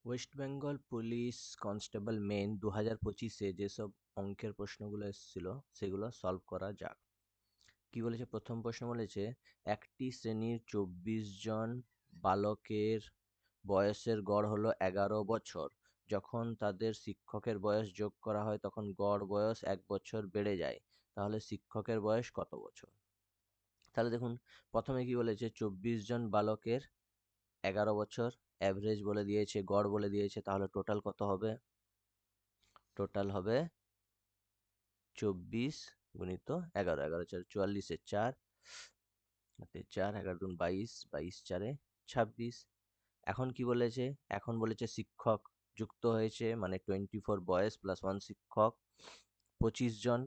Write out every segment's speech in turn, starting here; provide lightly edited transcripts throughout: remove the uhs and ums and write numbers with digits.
West Bengal police constable main 2025-এ যেসব অঙ্কের প্রশ্নগুলো এসেছিল সেগুলো সলভ করা যাক। কি বলেছে? প্রথম প্রশ্ন বলেছে একটি শ্রেণীর 24 জন বালকের বয়সের গড় হলো 11 বছর। যখন তাদের শিক্ষকের বয়স যোগ করা হয় তখন গড় বয়স 1 বছর বেড়ে যায়। তাহলে শিক্ষকের বয়স কত বছর? তাহলে দেখুন, প্রথমে কি বলেছে? 24 জন বালকের 11 বছর, অ্যাভারেজ বলে দিয়েছে, গড় বলে দিয়েছে। তাহলে টোটাল কত হবে? টোটাল হবে 24 গুণিত 11, 11 4 44, 4 11 দুন 22, 22 4 26। এখন কি বলেছে? এখন বলেছে শিক্ষক যুক্ত হয়েছে, মানে 24 বয়স প্লাস 1 শিক্ষক, 25 জন।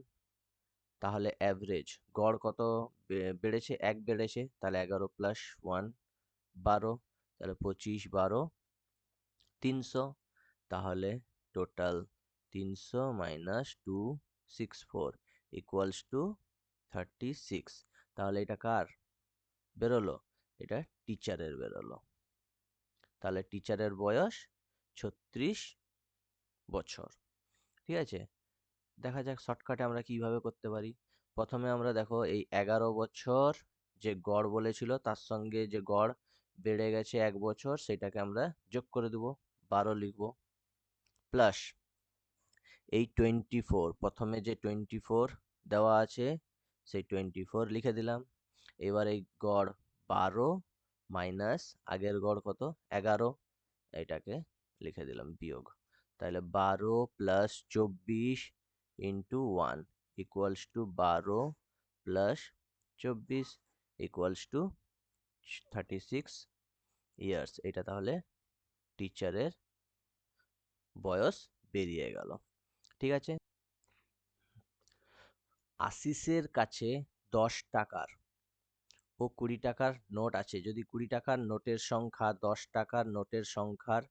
তাহলে অ্যাভারেজ গড় কত বেড়েছে? 1 বেড়েছে, তাহলে 11 প্লাস 1 12, তাহলে 25 12 300। তাহলে টোটাল 300 মাইনাস 264 ইকুয়ালস টু 36। তাহলে এটা কার বেরোলো? এটা টিচারের বেরোলো। তাহলে টিচারের বয়স 36 বছর। ঠিক আছে, দেখা যাক শর্টকাটে আমরা কিভাবে করতে পারি। প্রথমে আমরা দেখো, এই 11 বছর যে গড় বলেছিল তার সঙ্গে যে গড় বেড়ে গেছে 1 বছর, সেটাকে আমরা যোগ করে দেবো, 12 লিখবো, প্লাস এই 24, প্রথমে যে 24 দেওয়া আছে সেই 24 লিখে দিলাম। এবার এই গড় 12 মাইনাস আগের গড় কত? 11, এটাকে লিখে দিলাম বিয়োগ। তাহলে 12 plus 24 into 1 equals to 12 plus 24 equals to 36 years. এটা তাহলে টিচারের বয়স বেরিয়ে গেল। ঠিক আছে, আশিসের কাছে 10 টাকার ও 20 টাকার নোট আছে। যদি 20 টাকার নোটের সংখ্যা 10 টাকার নোটের সংখ্যার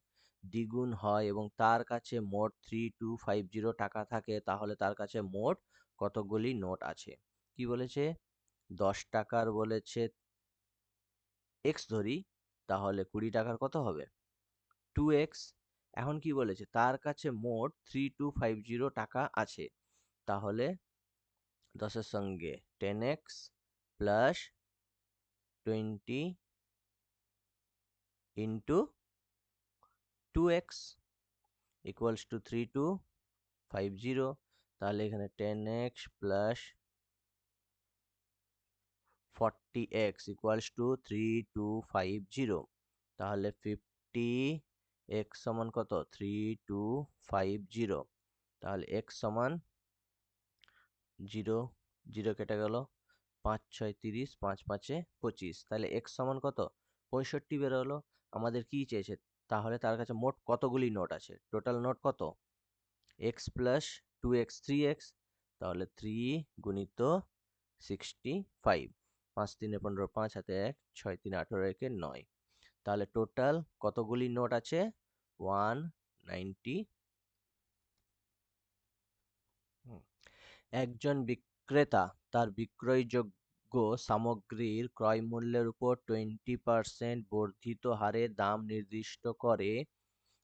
দ্বিগুণ হয় এবং তার কাছে মোট 3250 টাকা থাকে, তাহলে তার কাছে মোট কতগুলি নোট আছে? কি বলেছে? 10 টাকার বলেছে এক্স ধরি, তাহলে 20 টাকার কত হবে? 2x। এখন কি বলেছে? তার কাছে মোট 3250 টাকা আছে, তাহলে 10-এর সঙ্গে 10x plus 20 into 2x equals to 3250। তাহলে এখানে 10x plus 40x equals to 3250। তাহলে 50x সমান কত? 3250। তাহলে x সমান 0, 0 কেটে গেল, 5 6 30, 5 5 25। তাহলে x সমান কত? 65 বেরোলো। আমাদের কি চেয়েছে? তাহলে তার কাছে মোট কতগুলি নোট আছে? টোটাল নোট কত? x প্লাস 2x 3x, তাহলে 3 গুণিত 65, 5 3 15, 5 হাতে 1, 6 3 18, 1 9। তাহলে টোটাল কতগুলি নোট আছে? 190। একজন বিক্রেতা তার বিক্রয়যোগ্য সামগ্রীর ক্রয় মূল্যের উপর 20% বর্ধিত হারে দাম নির্দিষ্ট করে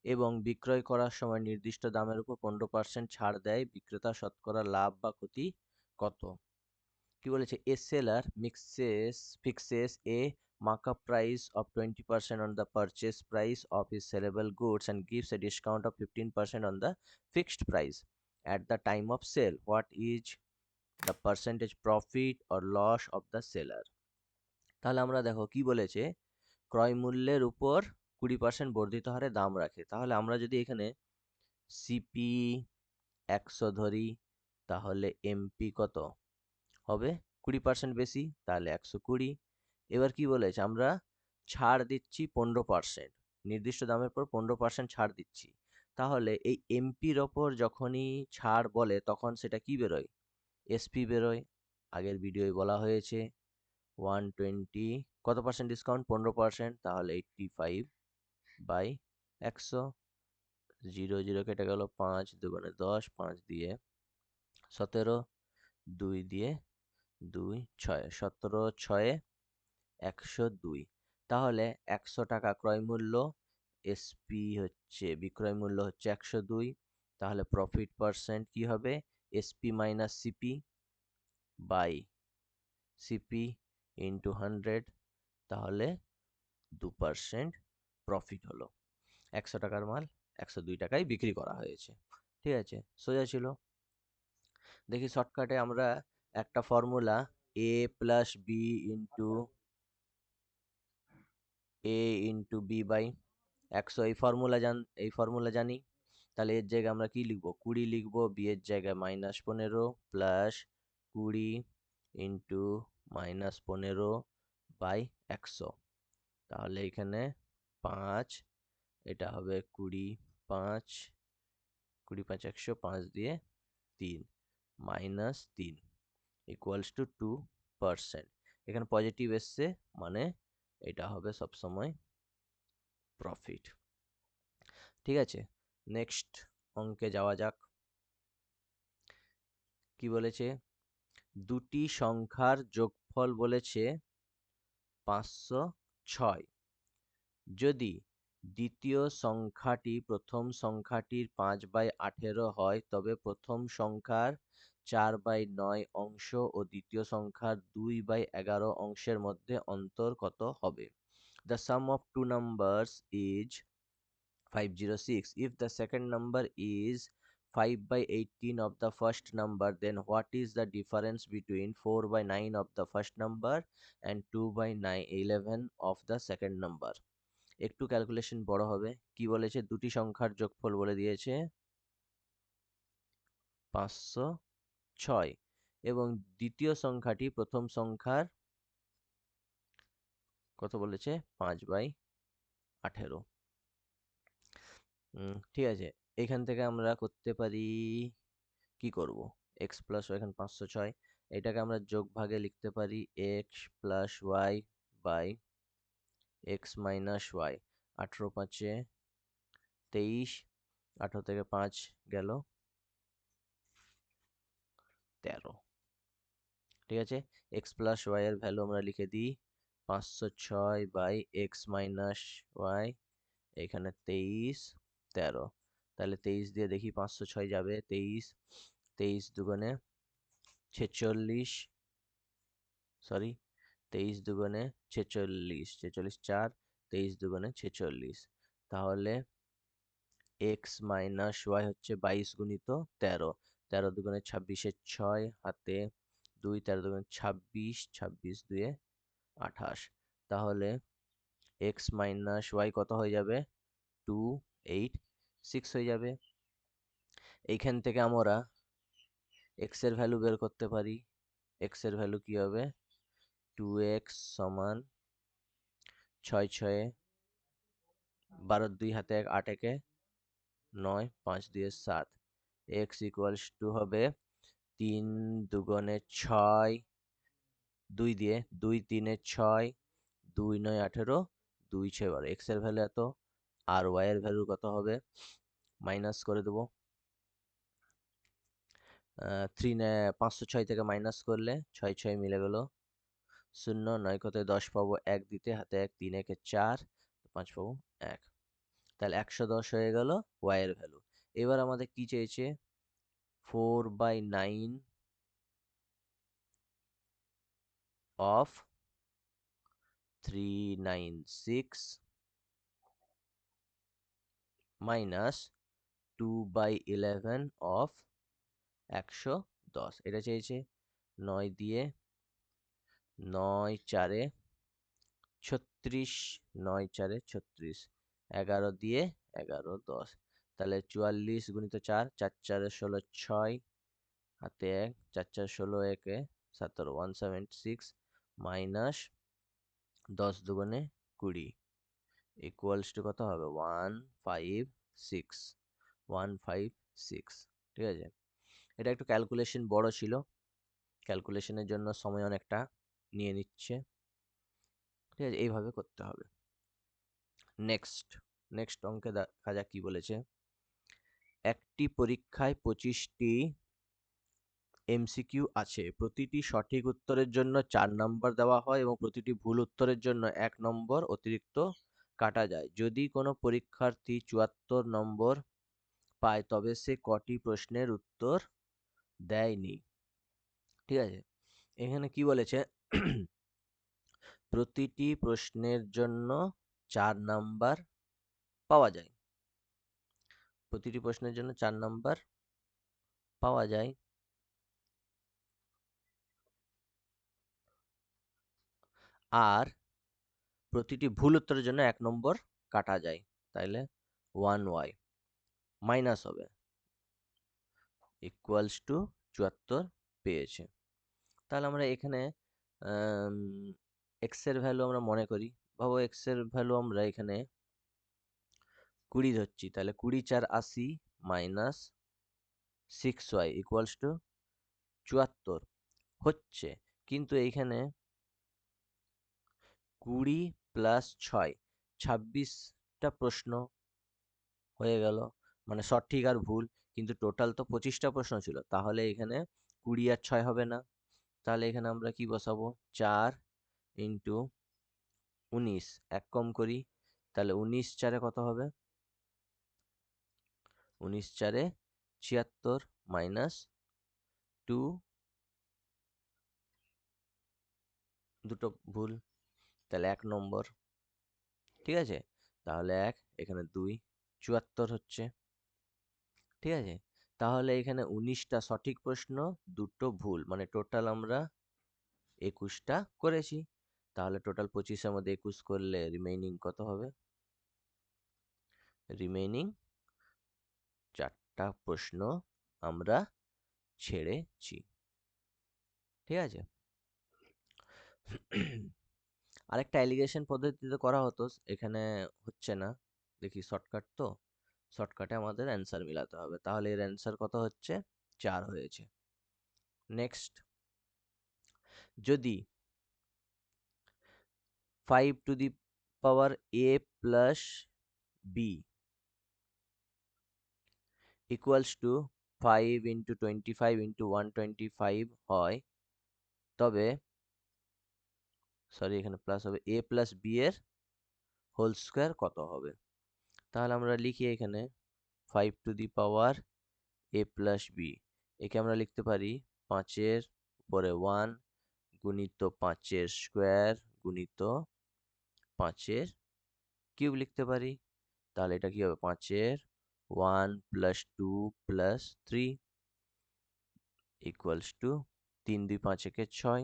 এবং বিক্রয় করার সময় নির্দিষ্ট দামের উপর 15% ছাড় দেয়। বিক্রেতা শতকরা লাভ বা ক্ষতি কত? কি বলেছে? এ seller fixes a markup price of 20% on the purchase price of his sellable goods and gives a discount of 15% on the fixed price at the time of sale. What is the percentage profit or loss of the seller? তাহলে আমরা দেখো কি বলেছে? ক্রয় মূল্যের উপর 20% বর্ধিত হারে দাম রাখে। তাহলে আমরা যদি এখানে সিপি 100 ধরি, তাহলে এমপি কত হবে? 20% বেশি, তাহলে 120। এবার কি বলেছে? আমরা ছাড় দিচ্ছি 15%, নির্দিষ্ট দামের পর 15% ছাড় দিচ্ছি। তাহলে এই এমপির ওপর যখনই ছাড় বলে তখন সেটা কি বেরোয়? এসপি বেরোয়। আগের ভিডিওয় বলা হয়েছে 120 কত পার্সেন্ট ডিসকাউন্ট? 15%, তাহলে 85 বাই 100। 0 0 কেটে গেল, 5 2 10, 5 দিয়ে 17, 2 দিয়ে 2 6, 17 6 102। তাহলে 100 টাকা ক্রয় মূল্য এসপি হচ্ছে বিক্রয় মূল্য হচ্ছে 102, তাহলে প্রফিট পার্সেন্ট কি হবে SP minus CP by CP into 100, তাহলে 2% প্রফিট হলো। 100 টাকার মাল 102 টাকায় বিক্রি করা হয়েছে। ঠিক আছে, সোজা ছিল। দেখি শর্টকাটে আমরা একটা formula a plus b into a into b by 100 এই ফর্মুলা জানি। তাহলে এর জায়গায় আমরা কি লিখবো 20 লিখবো, বি এর জায়গায় -15 প্লাস 20 ইন্টু -15 বাই 100, তাহলে এখানে 5, এটা হবে 20, 5 20 5 100, 5 দিয়ে 3 -3 ইকুয়ালস টু 2%। এখানে পজিটিভ এসছে মানে এটা হবে সবসময় প্রফিট। ঠিক আছে, নেক্সট অঙ্কে যাওয়া যাক। কি বলেছে, দুটি সংখ্যার যোগফল বলেছে 506। যদি দ্বিতীয় সংখ্যাটি প্রথম সংখ্যাটির 5/18 হয় তবে প্রথম সংখ্যার 4/9 অংশ ও দ্বিতীয় সংখ্যার 2/11 অংশের মধ্যে অন্তর কত হবে? The sum of two numbers is 506. If the second number is 5/18 of the first number, then what is the difference between 4/9 of the first number and 2/11 of the second number? একটু ক্যালকুলেশন বড় হবে। কি বলেছে, দুটি সংখ্যার যোগফল বলে দিয়েছে 506 এবং দ্বিতীয় সংখ্যাটি প্রথম সংখ্যার কত বলেছে 5/18। ঠিক আছে, এখান থেকে আমরা করতে পারি, কি করব, এক্স প্লাস ওয়াই, এখানে 506, এটাকে আমরা যোগ ভাগে লিখতে পারি x plus y by x minus y. 18 5 23, 18 থেকে 5 গেল 13। ঠিক আছে, এক্স প্লাস ওয়াই এর ভ্যালু আমরা লিখে দিই 506 বাই এক্স মাইনাস ওয়াই, এখানে 23 13। তাহলে 23 দিয়ে দেখি 506 যাবে, 23 23 দুগুণে 46, সরি 23 দুগুণে 46, 46 4, 23 দুগুণে 46, তাহলে এক্স মাইনাস ওয়াই হচ্ছে 22 গুণিত 13, 13 দুগুণে 26, 6 হাতে 2, 13 দুগুণে 26, 26 দুয়ে 28, তাহলে এক্স মাইনাস ওয়াই কত হয়ে যাবে 286 হয়ে যাবে। এইখান থেকে আমরা এক্স এর ভ্যালু বের করতে পারি। এক্স এর ভ্যালু কি হবে 2x সমান 6 6 12 2 হাতে 1 8 1 9 5 2 7, x ইকুয়ালস টু হবে 3 দুগুণে 6, 2 দিয়ে 2 3 6, 2 9 18, 2 6 12, x এর ভ্যালু এত, আর y এর ভ্যালু কত হবে মাইনাস করে দেবো। 506 থেকে মাইনাস করলে 6 6 মিলে গেল 0, 9 কত 10 পাবো 1 দিতে, হাতে 1 3 1 4, 5 পাবো 1, তাহলে 110 হয়ে গেল y এর ভ্যালু। এবার আমাদের কি চেয়েছে 4/9 of 396 মাইনাস 2/11 of 110, এটা চেয়েছে। 9 দিয়ে 9 4 36, 9 4 36, 11 দিয়ে 11 10, তাহলে 44 গুণিত 4, 4 4 16 6 হাতে 1, 4 4 16 1 17, 176 মাইনাস 10 দুগুণে 20 ইকুয়ালস টু কত হবে 156, 156। ঠিক আছে, এটা একটু ক্যালকুলেশন বড় ছিল, ক্যালকুলেশনের জন্য সময় অনেকটা নিয়ে নিচ্ছে। ঠিক আছে, এইভাবে করতে হবে। নেক্সট নেক্সট অঙ্কে দেখা যাক কি বলেছে। একটি পরীক্ষায় 25টি এমসিকিউ আছে, প্রতিটি সঠিক উত্তরের জন্য 4 নম্বর দেওয়া হয় এবং প্রতিটি ভুল উত্তরের জন্য 1 নম্বর অতিরিক্ত কাটা যায়। যদি কোনো পরীক্ষার্থী ৭৪ নম্বর পায় তবে সে কটি প্রশ্নের উত্তর দেয়নি? ঠিক আছে, এখানে কি বলেছে প্রতিটি প্রশ্নের জন্য ৪ নাম্বার পাওয়া যায়। প্রতিটি প্রশ্নের জন্য ৪ নাম্বার পাওয়া যায়। আর প্রতিটি ভুল উত্তরের জন্য ১ নম্বর কাটা যায়। তাইলে 1y মাইনাস হবে ইকুয়ালস টু ৭৪ পেয়েছে। তাহলে আমরা এখানে x এর ভ্যালু আমরা মনে করি। ভাবো x এর ভ্যালু আমরা এখানে ২০ ধরছি। তাহলে ২০ ৪ ৮০ মাইনাস 6y ইকুয়ালস টু ৭৪ হচ্ছে। কিন্তু এইখানে ২০ প্লাস ৬ ২৬টা প্রশ্ন হয়ে গেল, মানে সঠিক আর ভুল। কিন্তু টোটাল তো ২৫টা প্রশ্ন ছিল, তাহলে এখানে ২০ আর ৬ হবে না। তাহলে এখানে আমরা কি বসাবো? ৪ ইন্টু ১৯, ১ কম করি, তাহলে ১৯ চারে কত হবে? ১৯ চারে ৭৬ মাইনাস 2, দুটো ভুল, তাহলে ১ নম্বর। ঠিক আছে, তাহলে ১, এখানে ২, ৭৪ হচ্ছে। ঠিক আছে, তাহলে এখানে ১৯টা সঠিক প্রশ্ন, দুটো ভুল, মানে টোটাল আমরা ২১টা করেছি। তাহলে টোটাল ২৫-এর মধ্যে ২১ করলে রিমেইনিং কত হবে? রিমেইনিং ৪টা প্রশ্ন আমরা ছেড়েছি। ঠিক আছে, আরেকটা অ্যালিগেশন পদ্ধতিতে করা হতো, এখানে হচ্ছে না। দেখি শর্টকাট, তো শর্টকাটে আমাদের অ্যান্সার মিলাতে হবে। তাহলে এর অ্যান্সার কত হচ্ছে? ৪ হয়েছে। নেক্সট, যদি 5 to the power a plus b equals to 5 into 25 into 125 হয়, তবে সরি এখানে প্লাস হবে, a প্লাস b এর হোল স্কোয়ার কত হবে? তাহলে আমরা লিখি এখানে 5 to the power a plus b, একে আমরা লিখতে পারি 5-এর উপরে 1 গুণিত 5-এর স্কোয়ার গুণিত 5-এর কিউব লিখতে পারি। তাহলে এটা কি হবে? 5-এর 1 প্লাস 2 প্লাস 3 ইকুয়ালস টু 3 2 5 একে 6।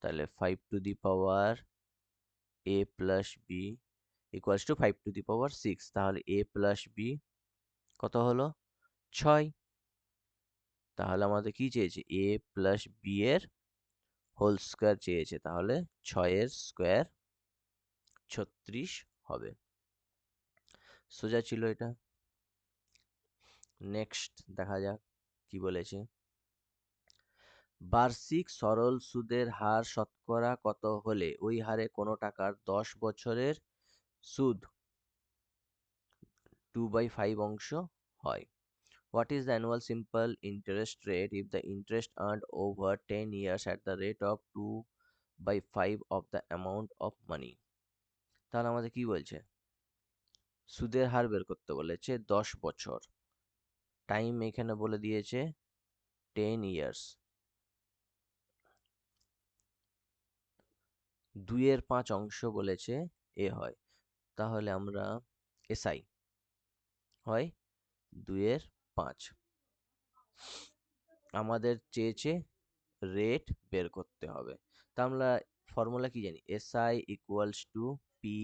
তাহলে 5 to the power a plus b equals to 5 to the power 6। তাহলে a প্লাস b কত হলো? 6। তাহলে আমাদের কি চেয়েছে? a প্লাস b এর হোল স্কোয়ার চেয়েছে। তাহলে 6-এর স্কোয়ার 36 হবে। সোজা ছিল এটা। নেক্সট দেখা যাক কি বলেছে। বার্ষিক সরল সুদের হার শতকরা কত হলে ওই হারে কোনো টাকার 10 বছরের সুদ 2/5 অংশ হয়? What is the annual simple interest rate if the interest earned over 10 years at the rate of 2/5 of the amount of money? তাহলে আমাদের কি বলছে? সুদের হার বের করতে বলেছে 10 বছর, টাইম এখানে বলে দিয়েছে 10 ইয়ার্স, 2-এর 5 অংশ বলেছে এ হয়। তাহলে আমরা এসআই হয় 2-এর 5। আমাদের চেয়েছে রেট বের করতে হবে। তা আমরা ফর্মুলা কি জানি? SI equals to P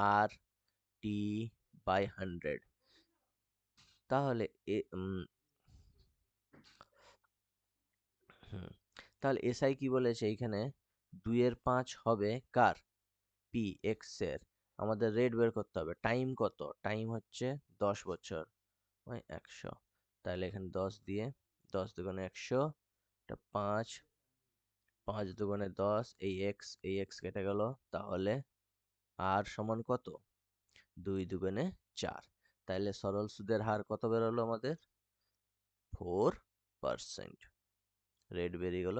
R T by 100। তাহলে তাহলে এসআই কি বলেছে এইখানে? 2-এর 5 হবে কার? পি এক্স এর। আমাদের রেট বের করতে হবে। টাইম কত? টাইম হচ্ছে 10 বছর, 100। তাহলে এখানে 10 দিয়ে 10 দুগুণে 100, এটা 5, 5 দুগুণে 10, এই এক্স কেটে গেল। তাহলে আর সমান কত? 2 দুগুণে 4। তাহলে সরল সুদের হার কত বেরোলো আমাদের? 4%। রেট বেরিয়ে গেল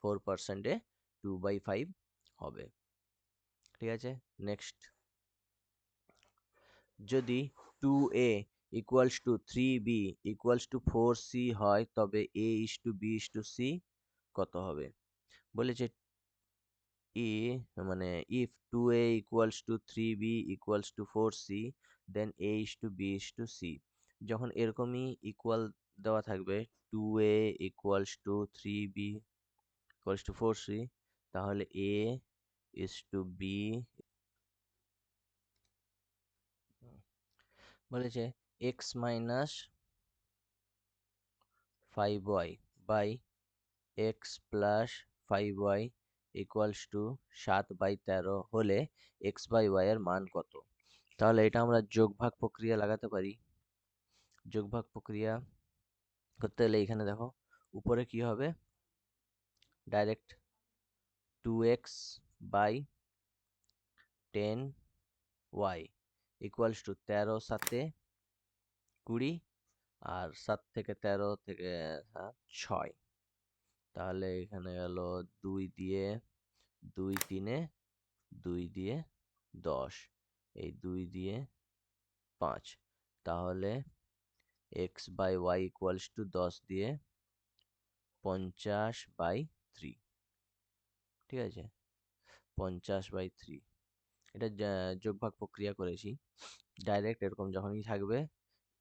4%-এ 2/5 হবে। ঠিক আছে, নেক্সট। যদি 2a equals to 3b equals to 4c হয় তবে a is to b is to c কত হবে? বলেছে এ মানে if 2a equals to 3b equals to 4c then a is to b is to c। যখন এরকমই equal দেওয়া থাকবে 2a equals to 3b equals to 4c, তাহলে a is to b বলেছে x minus 5y by x plus 5y equals to 7/13 হলে x by y এর মান কত? তাহলে এটা আমরা যোগভাগ প্রক্রিয়া লাগাতে পারি। যোগভাগ প্রক্রিয়া করতে হলে এখানে দেখো উপরে কি হবে, direct 2x by 10y equals to 13 সাথে 20 আর 7 থেকে 13 থেকে 6। তাহলে এখানে গেল 2 দিয়ে 2 3 2 দিয়ে 10, এই 2 দিয়ে 5, তাহলে x by y equals to 10 দিয়ে 50/3। ঠিক আছে, 50/3। এটা যোগভাগ প্রক্রিয়া করেছি। ডাইরেক্ট এরকম যখনই থাকবে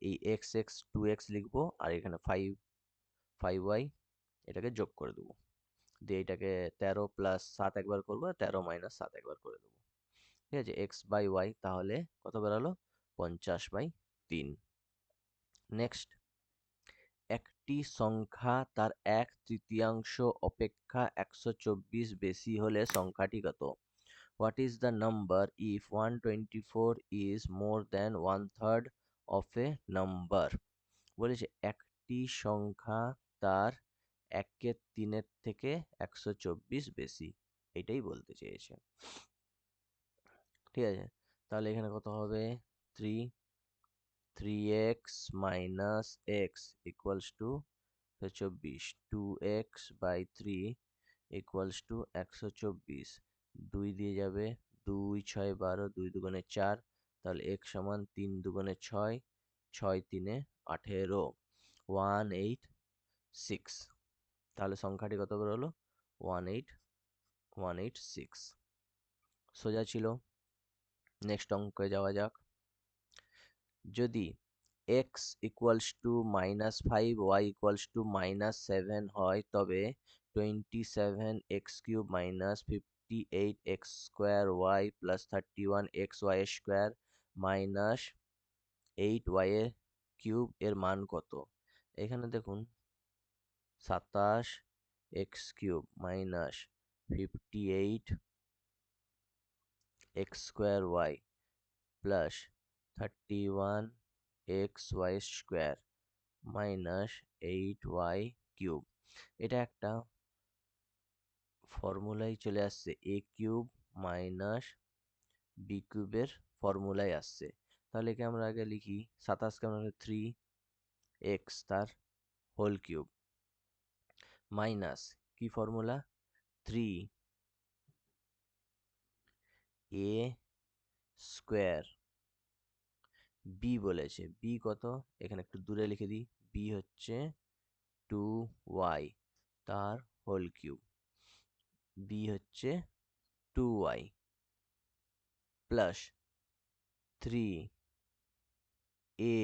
এই এক্স এক্স 2x লিখবো আর এখানে 5y এটাকে যোগ করে দেবো, দিয়ে এটাকে 13 প্লাস 7 একবার করবো, 13 মাইনাস 7 একবার করে দেবো। ঠিক আছে, এক্স বাই ওয়াই তাহলে কত বেরালো? 50/3। নেক্সট, একটি সংখ্যা তার 1/3 অপেক্ষা 124 বেশি হলে সংখ্যাটি কত? What is the number if 124 is more than 1/3 of a number? বলেছে একটি সংখ্যা তার 1/3 থেকে 124 বেশি, এটাই বলতে চেয়েছে। ঠিক আছে, তাহলে এখানে কত হবে? 3x minus x equals to 124, 2x by 3 equals to 124, 2 দিয়ে যাবে 2 6 12, 2 দুগুণে 4, তাহলে x সমান 3 দুগুণে 6, 6 3 18, 186। তাহলে সংখ্যাটি কত করে হলো? 18186। সোজা ছিল। নেক্সট অঙ্কে যাওয়া যাক। যদি x equals to -5 y equals two -7 হয় তবে 27x³ minus 58x² y plus 31xy² minus 8y³ এর মান কত? এখানে দেখুন 27x³ minus 58x² y plus 31xy² minus 8y³, এটা একটা ফর্মুলায় চলে আসছে, a³ মাইনাস b³ ফর্মুলায় আসছে। তাহলে একে আমরা আগে লিখি 27কে আমরা 3x তার হোল কিউব মাইনাস কি ফর্মুলা 3a² বি বলেছে, বি কত? এখানে একটু দূরে লিখে দিই, বি হচ্ছে 2y তার হোল কিউব, বি হচ্ছে 2y প্লাস 3a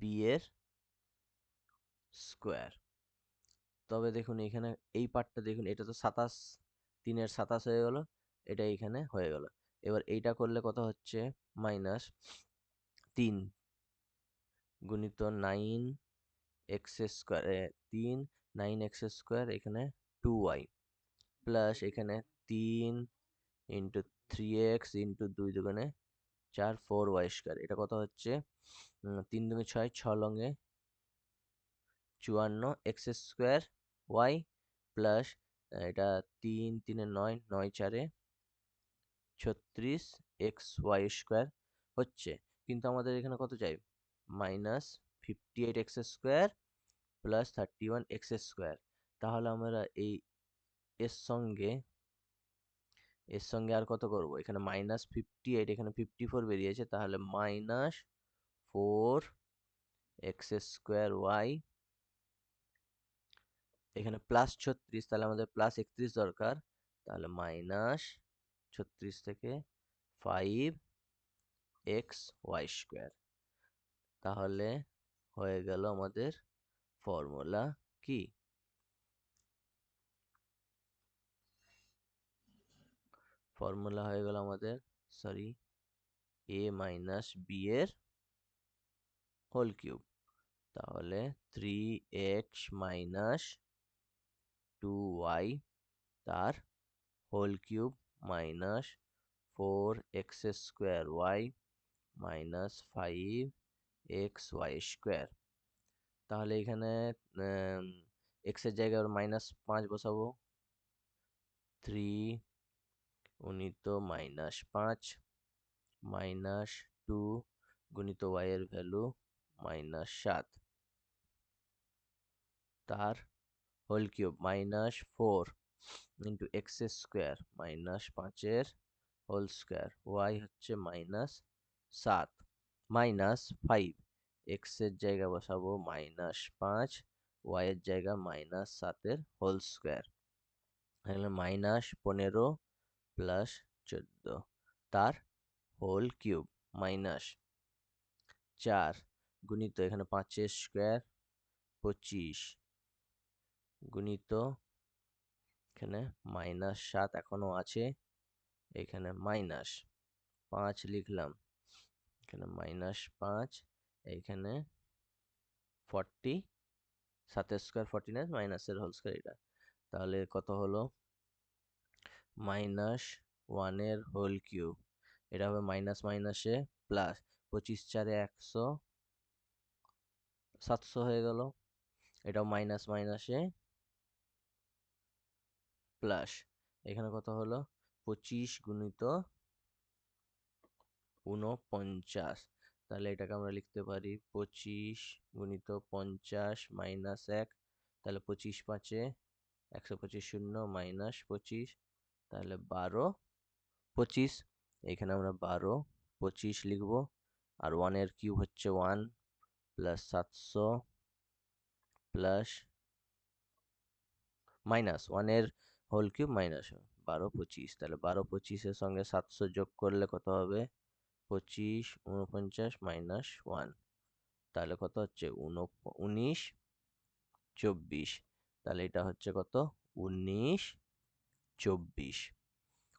বি এর স্কোয়ার। তবে দেখুন এখানে এই পার্টটা দেখুন, এটা তো 27, 3 এর 27 হয়ে গেল, এটা এখানে হয়ে গেল। এবার এইটা করলে কত হচ্ছে? মাইনাস 3 গুণিত 9x², 3 9x², এখানে 2y প্লাস এখানে 3 ইন্টু 3x ইন্টু 2 দুগুণে 4 4y², এটা কত হচ্ছে? 3 দুগুণে 6, 6 লঙে 54 x² y প্লাস এটা 3 3 9, 9 4 36 xy² হচ্ছে। কিন্তু আমাদের এখানে কত চাই? -58x² plus 31x²। তাহলে আমরা এই এর সঙ্গে এর সঙ্গে আর কত করব, এখানে -58, এখানে 54 বেরিয়েছে, তাহলে -4 x² y, এখানে +36, তাহলে আমাদের +31 দরকার, তাহলে -36 থেকে 5xy², তাহলে হয়ে গেল আমাদের ফর্মুলা কি? ফর্মুলা হয়ে গেল আমাদের, সরি, a - b এর হোল কিউব, তাহলে 3x - 2y তার whole cube -4x² y -5xy²। তাহলে এখানে x এর জায়গায় -5 বসাবো, 3 গুণিত -5 -2 গুণিত y এর ভ্যালু -7, তার হোল কিউব -4 ইন্টু x² -5 এর হোল স্কোয়ার, y হচ্ছে -7 -5, x এর জায়গা বসাবো -5, y এর জায়গা -7 এর হোল স্কোয়ার, তাহলে -15 + 14 তার হোল কিউব, -4 গুণিত এখানে 5 এর স্কোয়ার 25 গুণিত এখানে -7 এখনো আছে, এখানে -5 লিখলাম, এখানে -5, এইখানে 40, 7 এর স্কোয়ার 49, মাইনাসের হোল স্কোয়ার এটা, তাহলে কত হলো -1 এর হোল কিউব, এটা হবে মাইনাস মাইনাসে প্লাস, 25 4 100, 700 হয়ে গেল, এটাও মাইনাস মাইনাসে প্লাস, এখানে কত হলো 25 গুণিত 49, তাহলে এটাকে আমরা লিখতে পারি 25 গুণিত 50 -1, তাহলে 25 5 125 শূন্য -25, তাহলে 12 25, এখানে আমরা 12 25 লিখব, আর 1 এর কিউব হচ্ছে 1 প্লাস 700 প্লাস মাইনাস 1 এর হোল কিউব -12 25, তাহলে 12 25 এর সঙ্গে 700 যোগ করলে কত হবে 25 49 -1, তাহলে কত হচ্ছে 19 24, তাহলে এটা হচ্ছে কত 19 24।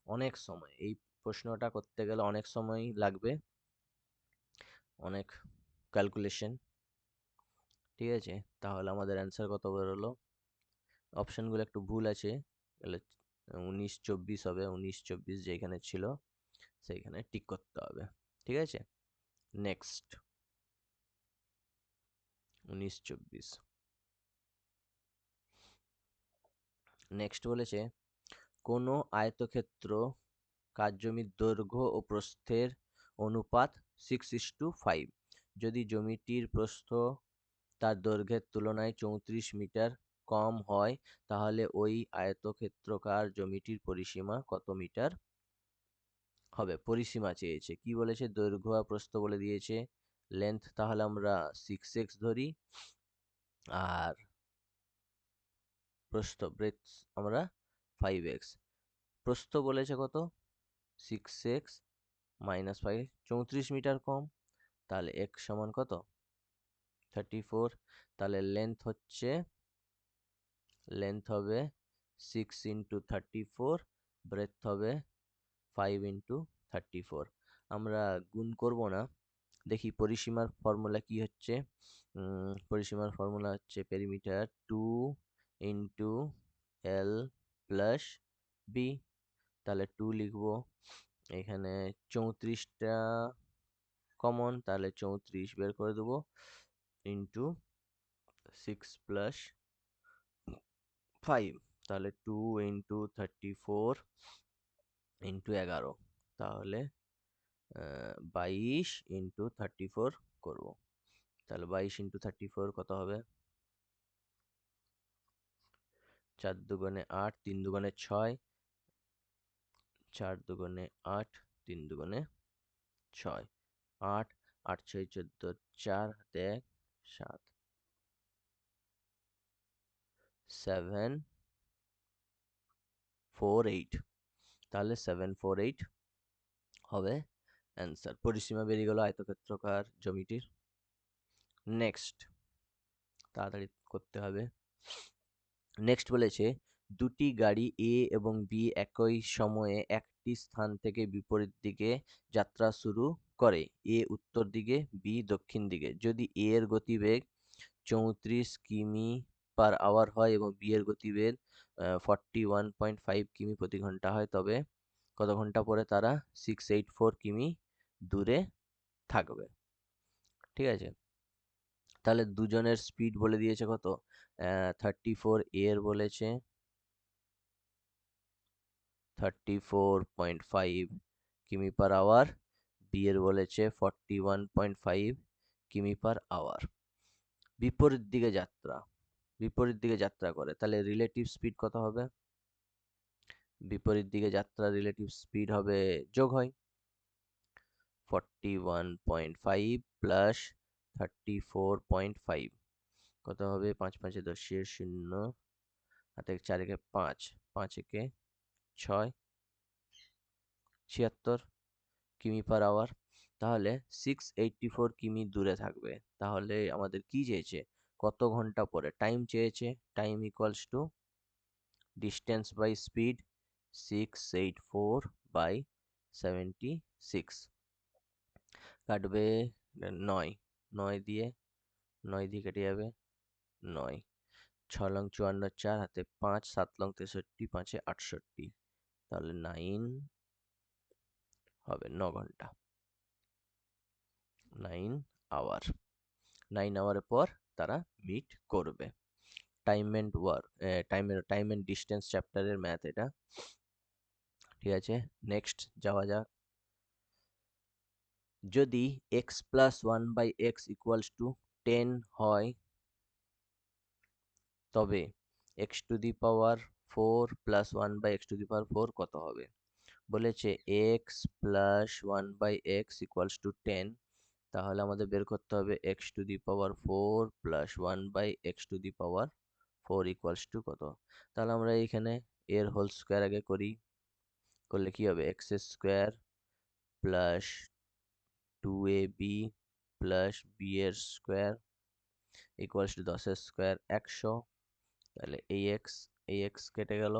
অনেক সময় এই প্রশ্নটা করতে গেলে অনেক সময় লাগবে, অনেক ক্যালকুলেশন, ঠিক আছে? তাহলে আমাদের অ্যান্সার কত বেরোলো, অপশনগুলো একটু ভুল আছে, তাহলে 19 24 হবে, 19 24 যেখানে ছিল সেইখানে টিক করতে হবে, ঠিক আছে? নেক্সট 19 24, নেক্সট বলেছে কোনো আয়তক্ষেত্র কাজ জমির দৈর্ঘ্য ও প্রস্থের অনুপাত 6:5, যদি জমিটির প্রস্থ তার দৈর্ঘ্যের তুলনায় 34 মিটার কম হয়, তাহলে ওই আয়তক্ষেত্রাকার জমিটির পরিসীমা কত মিটার হবে? পরিসীমা চেয়েছে, কি বলেছে, দৈর্ঘ্য আর প্রস্থ বলে দিয়েছে, লেন্থ তাহলে আমরা 6x ধরি, আর প্রস্থ ব্রেডথ আমরা 5x, প্রস্থ বলেছে কত 6x -5, 34 মিটার কম, তাহলে x সমান কত 34, তাহলে লেন্থ হবে 6 ইন্টু 34, ব্রেডথ হবে 5 ইন্টু 34, আমরা গুণ করব না, দেখি পরিসীমার ফর্মুলা কি হচ্ছে, পরিসীমার ফর্মুলা হচ্ছে perimeter 2 into L plus B, তাহলে 2 লিখব, এখানে 34টা কমন, তাহলে 34 বের করে দেবো, ইন্টু 6 প্লাস 5, তাহলে 2 ইন্টু 34 ইন্টু 11, তাহলে 22 ইন্টু 34 করব, তাহলে 22 ইন্টু 34 কত হবে, 4 দুগুণে 8, 3 দুগুণে 6, 4 দুগুণে 8, 3 দুগুণে 6, 8, 8 6 14, 4 হাতে 1, 7, 7 4 8, তাহলে 7 4 8 হবে অ্যান্সার। পরিসীমা বেরিয়ে গেল আয়তক্ষেত্রাকার জমিটির। নেক্সট, তাড়াতাড়ি করতে হবে। নেক্সট বলেছে দুটি গাড়ি এ এবং বি একই সময়ে একটি স্থান থেকে বিপরীত দিকে যাত্রা শুরু করে, এ উত্তর দিকে বি দক্ষিণ দিকে। যদি এ এর গতিবেগ 34 কিমি পার আওয়ার হয় এবং বি এর গতিবেগ 41.5 কিমি প্রতি ঘন্টা হয়, তবে কত ঘন্টা পরে তারা 684 কিমি দূরে থাকবে। ঠিক আছে, তাহলে দুজনের স্পিড বলে দিয়েছে কত, 34 এর বলেছে 34.5 কিমি পার আওয়ার, বি এর বলেছে 41.5 কিমি পার আওয়ার। বিপরীত দিকে যাত্রা, বিপরীত দিকে যাত্রা করে, তাহলে রিলেটিভ স্পিড কত হবে? বিপরীত দিকে যাত্রা রিলেটিভ স্পিড হবে, যোগ হয় 41.5 প্লাস 34.5, কত হবে? 5 5 10 শূন্য, হাতে 4 একে 5, 5 একে 6, 76 কিমি পার আওয়ার। তাহলে 684 কিমি দূরে থাকবে। তাহলে আমাদের কি চেয়েছে? কত ঘন্টা পরে? টাইম চেয়েছে। Time equals to distance by speed, 684 by 76, কাটবে 9, 9 দিয়ে, 9 দিয়ে কেটে যাবে 9, 6 লং 54, 4 হাতে 5, 7 লং 63, 5 এ 68, তাহলে 9 হবে 9 ঘন্টা, 9 আওয়ার। 9 আওয়ারের পর তারা মিট করবে। Time and work, time and distance চ্যাপ্টারের ম্যাথ এটা। ঠিক আছে, নেক্সট যাওয়া যাক। যদি x plus 1 by x equals to 10 হয়, তবে x to the power 4 plus 1 by x to the power 4 কত হবে? বলেছে x plus 1 by x equals to 10, তাহলে আমাদের বের করতে হবে x to the power 4 plus 1 by x to the power 4 equals to কত? তাহলে আমরা এইখানে এর হোল স্কোয়ার আগে করি, করলে কি হবে? এক্স স্কোয়ার প্লাস 2ab প্লাস বি এর স্কোয়ার ইকুয়ালস টু 10 এর স্কোয়ার 100, তাহলে এই এক্স কেটে গেল,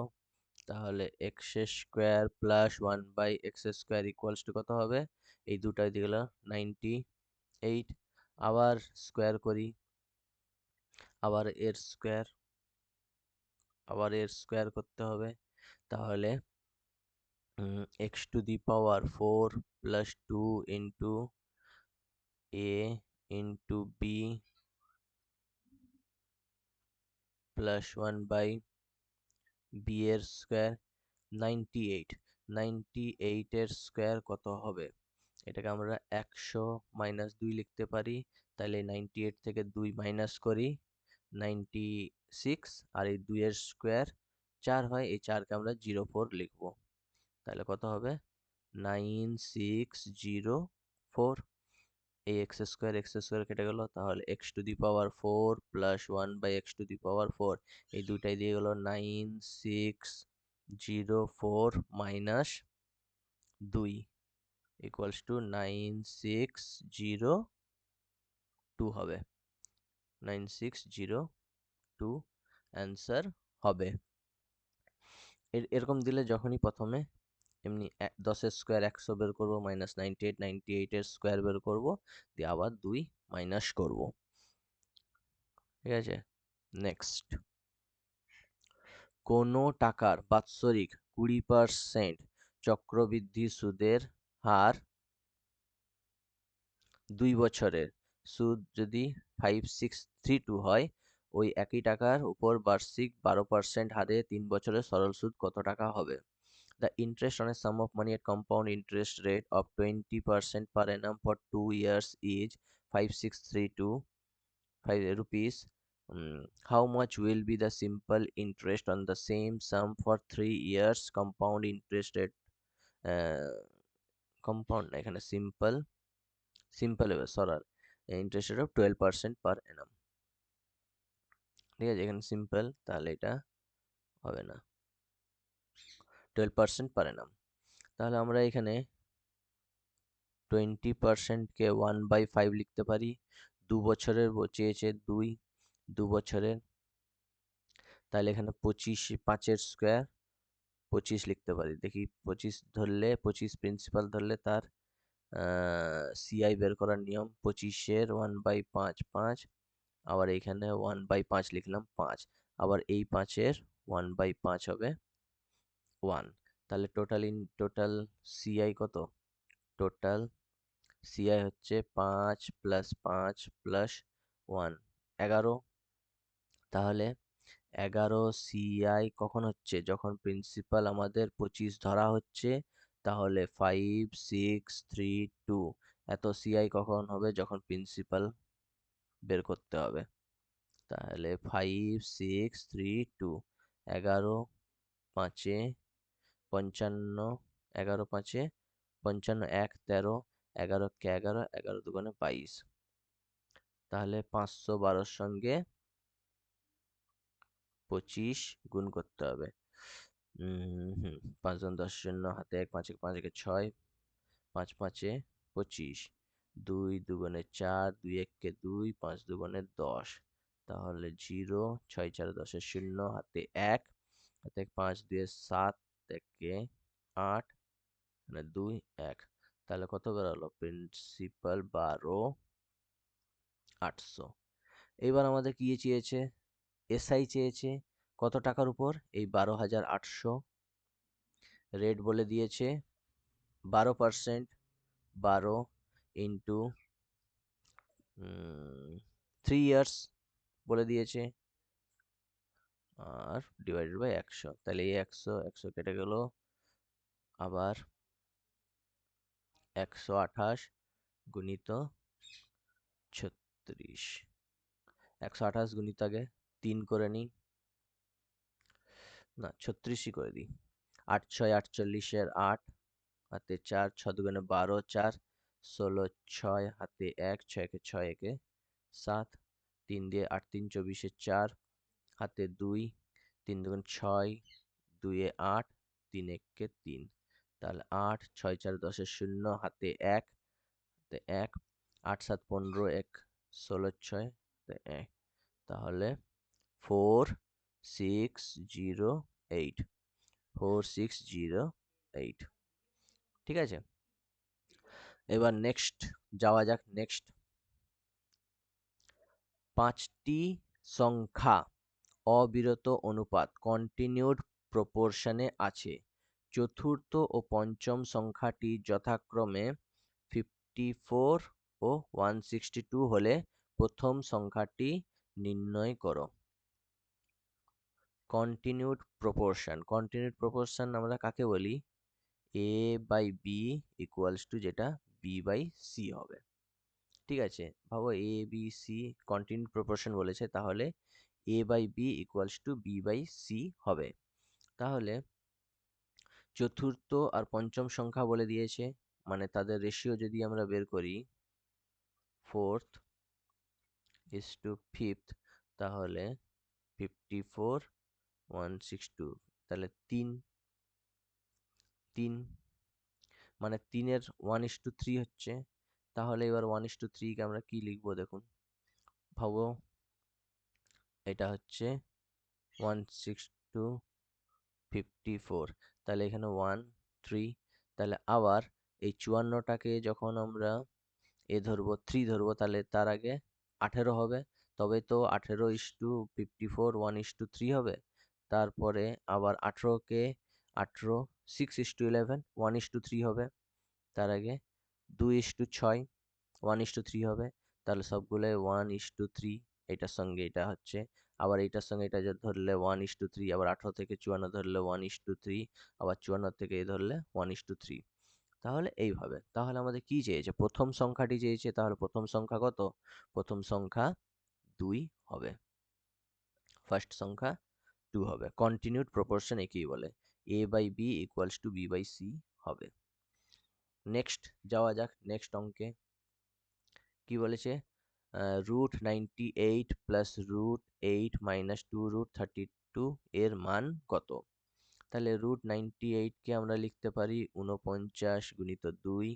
তাহলে x square plus 1 by x square equals to কত হবে? এই দুটাই দিয়ে গেল 98, আবার স্কোয়ার করি, আবার এর স্কোয়ার, আবার এর স্কোয়ার করতে হবে, তাহলে x to the power 4 plus 2 into a into b plus 1 by b এর স্কোয়ার 98, 98 এর স্কোয়ার কত হবে? এটাকে আমরা 100 মাইনাস 2 লিখতে পারি, তাহলে 98 থেকে 2 মাইনাস করি 96, আর এই 2 এর স্কোয়ার 4 হয়, এই 4কে আমরা 04 লিখবো, তাহলে কত হবে? 9604। এই এক্স স্কোয়ার কেটে গেল, তাহলে x to the power 4 plus 1 by x to the power 4, এই দুটাই দিয়ে গেল 9604 মাইনাস 2 ইকুয়ালস টু 9602 হবে, 9602 অ্যান্সার হবে। এরকম দিলে যখনই প্রথমে এমনি 10 এর স্কোয়ার 100 বের করবো, মাইনাস 98, 98 এর স্কোয়ার বের করবো, দিয়ে আবার 2 মাইনাস করব। ঠিক আছে, নেক্সট, কোনো টাকার বাৎসরিক 20% চক্রবৃদ্ধি সুদের হার 2 বছরের সুদ যদি 5632 হয়, ওই একই টাকার উপর বার্ষিক 12% হারে 3 বছরের সরল সুদ কত টাকা হবে? The interest on a sum of money at compound interest rate of 20% per annum for 2 years is 5632 rupees. How much will be the simple interest on the same sum for 3 years compound interest rate compound না, এখানে simple, simple হবে সরাল, interest rate of 12% পার অ্যানাম। ঠিক আছে, এখানে simple, তাহলে এটা হবে না, 12% পার অ্যানাম। তাহলে আমরা এখানে 20%কে 1/5 লিখতে পারি। 2 বছরের চেয়েছে 2 বছরের, তাহলে এখানে 25, 5-এর স্কোয়ার 25 লিখতে পারি। দেখি 25 ধরলে, 25 প্রিন্সিপাল ধরলে তার সিআই বের করার নিয়ম, 25-এর 1/5 5, আবার এইখানে 1/5 লিখলাম 5, আবার এই 5-এর 1/5 হবে 1। তাহলে টোটাল সিআই কত? টোটাল সিআই হচ্ছে 5 + 5 + 1, 11। তাহলে 11 সিআই কখন হচ্ছে? যখন প্রিন্সিপাল আমাদের 25 ধরা হচ্ছে, তাহলে 5 6 3 2 এত সিআই কখন হবে? যখন প্রিন্সিপাল বের করতে হবে। তাহলে 5 6 3 2, 11 5-এ 55, 11 5-এ 55, 1 13, 11 কে 11, 11 দুগুণে 22। তাহলে 512-র সঙ্গে 25 গুণ করতে হবে। 5 × 10 শূন্য, হাতে 1, 5 5 একে 6, 5 5-এ 25, 2 দুগুণে 4, 2 1-কে 2, 5 দুগুণে 10। তাহলে 0, 6 4 10-এর শূন্য, হাতে 1, হাতে 5 2 7, 1-কে 8, মানে 2 1। তাহলে কত বেরোলো? প্রিন্সিপাল 12 800। এবার আমাদের কি চেয়েছে? এসআই চেয়েছে কত টাকার উপর? এই 12,800। রেট বলে দিয়েছে 12%, 12 ইন্টু 3 ইয়ার্স বলে দিয়েছে, আর ডিভাইডেড বাই 100। তাহলে এই 100 100 কেটে গেল, আবার 128 গুণিত 36। 128 গুণিত আগে 3 করে নিই, না 36ই করে দিই। 8 6 48-এর 8, হাতে 4, 6 দুগুণে 12, 4 16, 6 হাতে 1, 6 একে 6 একে 7, 3 দিয়ে 8 3 24-এর 4, হাতে 2, 3 দুগুণ 6, 2 এ 8, 3 একে 3। তাহলে 8 6 4 10-এর শূন্য, হাতে 1, হাতে 1, 8 7 15, 1 16 6, হাতে 1। তাহলে 4608, 4608। ঠিক আছে, এবার নেক্সট যাওয়া যাক। নেক্সট, 5টি সংখ্যা অবিরত অনুপাত কন্টিনিউড প্রপোর্শনে আছে। চতুর্থ ও পঞ্চম সংখ্যাটি যথাক্রমে 54 ও 162 হলে প্রথম সংখ্যাটি নির্ণয় করো। কন্টিনিউড প্রপোর্শন আমরা কাকে বলি? a/b ইকুয়ালস টু যেটা b/c হবে। ঠিক আছে, ভাবো a b c continued proportion বলেছে, তাহলে a/b ইকুয়ালস টু b/c হবে। তাহলে চতুর্থ আর পঞ্চম সংখ্যা বলে দিয়েছে, মানে তাদের রেশিও যদি আমরা বের করি 4:5, তাহলে 54 162, তাহলে 3 3, মানে 3-এর 1:3 হচ্ছে। তাহলে এবার 1:3 কে আমরা কি লিখবো দেখুন, ভাবো এটা হচ্ছে 162 54, তাহলে এখানে 1 3। তাহলে আবার এই 54টাকে যখন আমরা ধরবো 3 ধরবো, তাহলে তার আগে 18 হবে, তবে তো 18:54 1:3 হবে। তারপরে আবার 18কে 18 6:11 1:3 হবে। তার আগে 2:6 1:3 হবে। তাহলে সবগুলোই 1:3, এটার সঙ্গে এটা হচ্ছে, আবার এইটার সঙ্গে এটা ধরলে 1:3, আবার 18 থেকে 54 ধরলে 1:3, আবার 54 থেকে ধরলে 1:3। তাহলে এইভাবে, তাহলে আমাদের কি চেয়েছে? প্রথম সংখ্যাটি চেয়েছে, তাহলে প্রথম সংখ্যা কত? প্রথম সংখ্যা 2 হবে, ফার্স্ট সংখ্যা 2 হবে। কন্টিনিউড প্রপোর্শন একেই বলে, a/b ইকুয়ালস টু b/c হবে। নেক্সট যাওয়া যাক নেক্সট অঙ্কে। কি বলেছে? √98 প্লাস √8 - 2 √32 এর মান কত? তাহলে √98 কে আমরা লিখতে পারি 49 গুণিত 2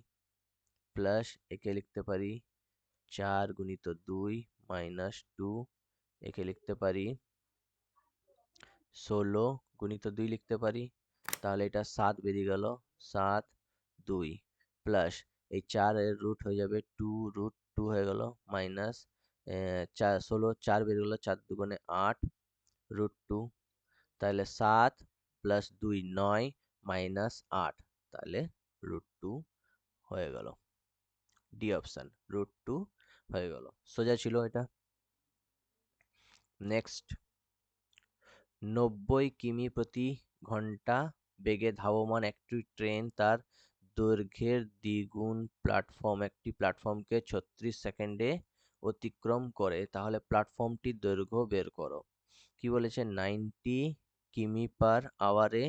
প্লাস একে লিখতে পারি 4 গুণিত 2 -2, একে লিখতে পারি 16 গুণিত 2 লিখতে পারি। তাহলে এটা 7 বেরিয়ে গেল, 7 2 প্লাস এই 4 এর রুট হয়ে যাবে 2 √2 হয়ে গেল মাইনাস 16 4 বেরিয়ে গেল, 4 দুগুণে 8 √2। তাহলে 7 প্লাস 2 9 মাইনাস 8, তাহলে √2 হয়ে গেল। ডি অপশন √2 হয়ে গেল, সোজা ছিল এটা। নেক্সট 90 কিমি প্রতি ঘন্টা বেগে ধাবমান একটি ট্রেন তার দৈর্ঘ্যের দ্বিগুণ একটি প্ল্যাটফর্মকে 36 সেকেন্ডে অতিক্রম করে, তাহলে প্ল্যাটফর্মটির দৈর্ঘ্য বের করো। কি বলেছে? 90 কিমি পার আওয়ারে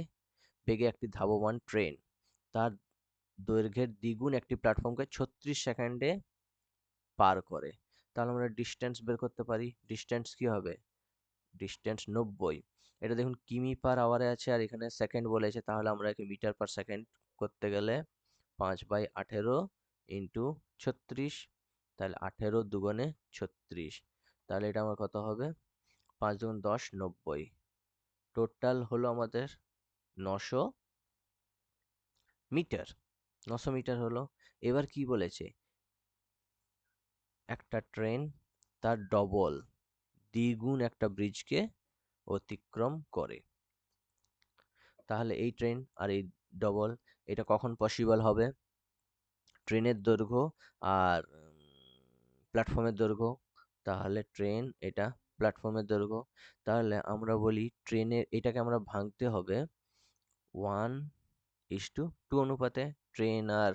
বেগে একটি ধাবমান ট্রেন তার দৈর্ঘ্যের দ্বিগুণ একটি প্ল্যাটফর্মকে 36 সেকেন্ডে পার করে, তাহলে আমরা ডিস্টেন্স বের করতে পারি। ডিস্টেন্স কি হবে? ডিস্টেন্স 90, এটা দেখুন কিমি পার আওয়ারে আছে আর এখানে সেকেন্ড বলেছে, তাহলে আমরা একে মিটার পার সেকেন্ড করতে গেলে 5/18 ইন্টু 36, তাহলে 18 দুগুণে 36, তাহলে এটা আমার কত হবে? 5 দুগুণ 10 90, টোটাল হলো আমাদের 900 মিটার। 900 মিটার হলো। এবার কি বলেছে? একটা ট্রেন তার ডবল দ্বিগুণ একটা ব্রিজকে অতিক্রম করে, তাহলে এই ট্রেন আর এই ডবল, এটা কখন পসিবল হবে? ট্রেনের দৈর্ঘ্য আর প্ল্যাটফর্মের দৈর্ঘ্য, তাহলে ট্রেন এটা প্ল্যাটফর্মের দৈর্ঘ্য, তাহলে আমরা বলি ট্রেনের এটাকে আমরা ভাঙতে হবে 1:2 অনুপাতে, ট্রেন আর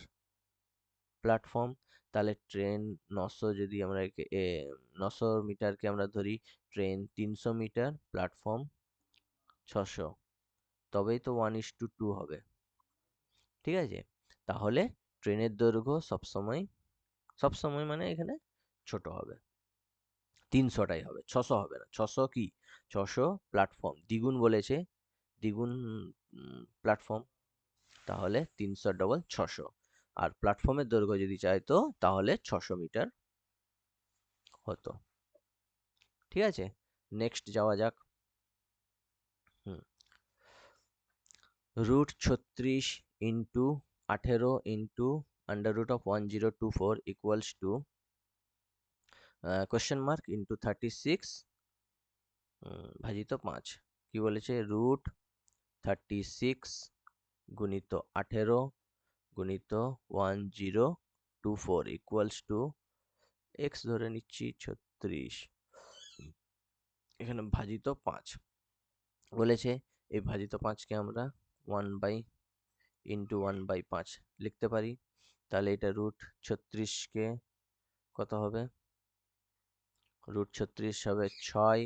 প্ল্যাটফর্ম। তাহলে ট্রেন 900, যদি আমরা 900 মিটারকে আমরা ধরি, ট্রেন 300 মিটার, প্ল্যাটফর্ম 600, তবেই তো 1:2 হবে। ঠিক আছে, তাহলে ট্রেনের দৈর্ঘ্য সবসময় মানে এখানে ছোট হবে, 300টাই হবে, 600 হবে না। 600 কি? 600 প্ল্যাটফর্ম, দ্বিগুণ বলেছে, দ্বিগুণ প্ল্যাটফর্ম, তাহলে 300 ডবল 600, আর প্ল্যাটফর্মের দৈর্ঘ্য যদি চাইতো তাহলে 600 মিটার হতো। ঠিক আছে, নেক্সট যাওয়া যাক। √36 into 18 into √1024 equals to question mark into 36 ভাজিত 5। কি বলেছে? √36 গুণিত 18 গুণিত 1024 ইকুয়ালস টু এক্স ধরে নিচ্ছি 36, এখানে ভাজিত 5 বলেছে। এই ভাজিত 5কে আমরা 1/5 লিখতে পারি, তাহলে এটা √36কে কত হবে? √36 হবে 6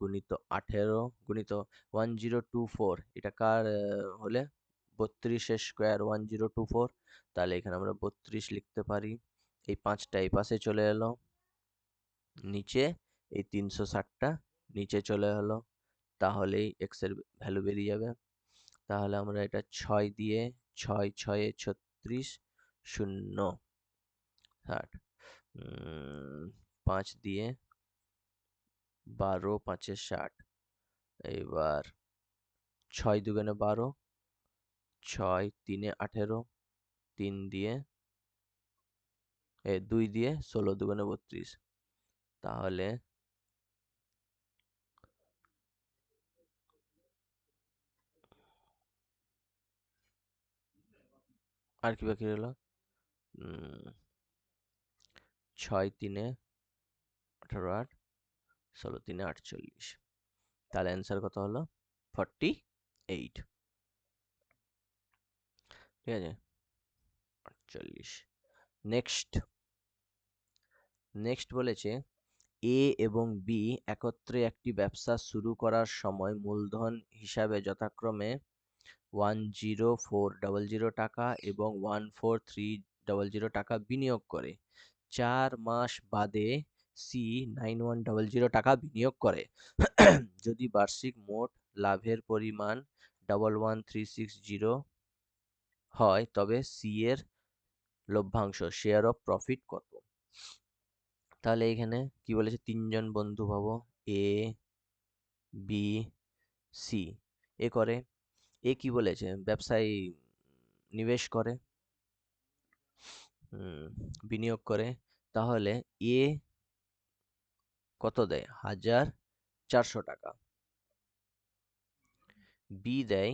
গুণিত 18 গুণিত 1024, এটা কার হলে 32 স্কোয়ার 1024, তাহলে এখানে আমরা 32 লিখতে পারি। এই 5টা এই পাশে চলে এলো, নিচে এই 360টা নিচে চলে এলো, তাহলেই এক্স এর ভ্যালু বেরিয়ে যাবে। তাহলে আমরা এটা 6 দিয়ে 6 6 36 0 60, 5 দিয়ে 12 5 60, এবার 6 দুগুণে 12, 6 3 18, 3 দিয়ে 2 দিয়ে 16 দুগুণে 32, তাহলে আর কি বাকি রইল? 6 3 18 8, 16 3 48, তাহলে অ্যান্সার কত হলো? 48। ঠিক আছে, 48। নেক্সট বলেছে এ এবং বি একত্রে একটি ব্যবসা শুরু করার সময় মূলধন হিসাবে যথাক্রমে 10400 টাকা এবং 14300 টাকা বিনিয়োগ করে। 4 মাস বাদে সি 9100 টাকা বিনিয়োগ করে। যদি বার্ষিক মোট লাভের পরিমাণ 11360 হয় তবে সি এর লভ্যাংশ শেয়ার অফ প্রফিট কত? তাহলে এখানে কি বলেছে, তিনজন বন্ধু ভাবো, এ, বি, সি। এ করে, এ কি বলেছে, ব্যবসায় নিবেশ করে, বিনিয়োগ করে। তাহলে এ কত দেয়? 1400 টাকা। বি দেয়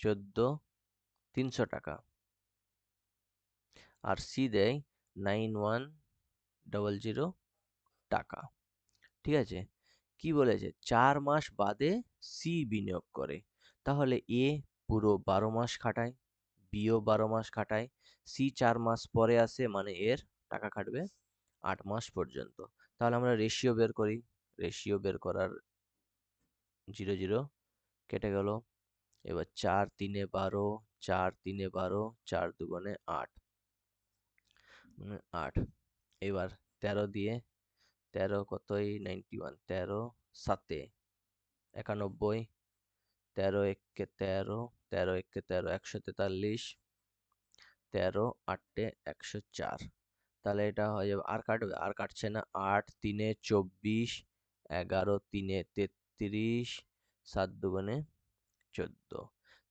14300 টাকা। আর সি দেয় 9100 টাকা। ঠিক আছে, কি বলেছে, 4 মাস বাদে সি বিনিয়োগ করে। তাহলে এ পুরো 12 মাস খাটায়, বিও 12 মাস খাটায়, সি 4 মাস পরে আসে, মানে এর টাকা খাটবে 8 মাস পর্যন্ত। তাহলে আমরা রেশিও বের করি। রেশিও বের করার 0 0 কেটে গেল। এবার 4 3 12, 4 3 12, 4 2 8, 8। এবার 13 দিয়ে, 13 কতই 91, 13 7 91, 13 1 13, 13 1 13, 143, 13 8 104। তাহলে এটা হয়ে যাবে, আর কাটবে? আর কাটছে না। 8 3 24, 11 3 33, 7 2 14।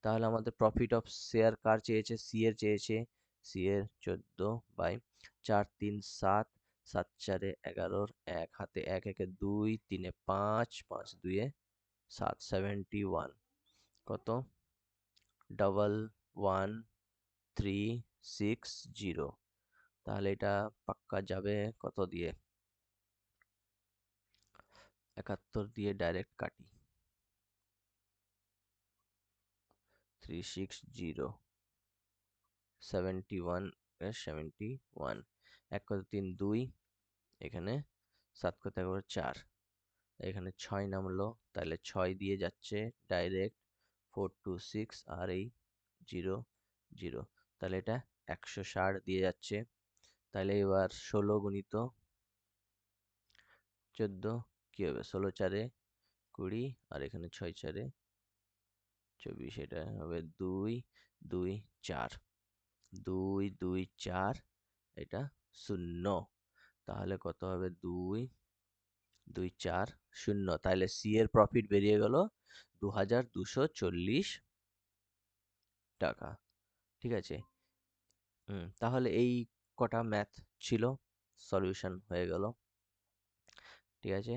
তাহলে আমাদের প্রফিট অফ শেয়ার কার চেয়েছে? সি এর চেয়েছে। সি এর 14 বাই 4 3 7, 7 4 11, 1 হাতে 1 1 2, 3 5, 5 2 7, 71 কত? 11360। তাহলে এটা পাক্কা যাবে কত দিয়ে? 71 দিয়ে ডাইরেক্ট কাটি। 360, 71 71। 1 কত 3 2, এখানে 7 কত 4, এখানে 6 নামলো, তাহলে 6 দিয়ে যাচ্ছে ডাইরেক্ট 426, আর এই 0 0। তাহলে এটা 160 দিয়ে যাচ্ছে। তাহলে এবার 16 গুণিত 14 কি হবে? 16 4 20, আর এখানে 6 4 24, এটা হবে 2 2 4, 2 2 4, এটা 0। তাহলে কত হবে? 2 2 4 0। তাহলে সি এর প্রফিট বেরিয়ে গেল 2240 টাকা। ঠিক আছে, তাহলে এই কটা ম্যাথ ছিল, সলিউশন হয়ে গেল। ঠিক আছে।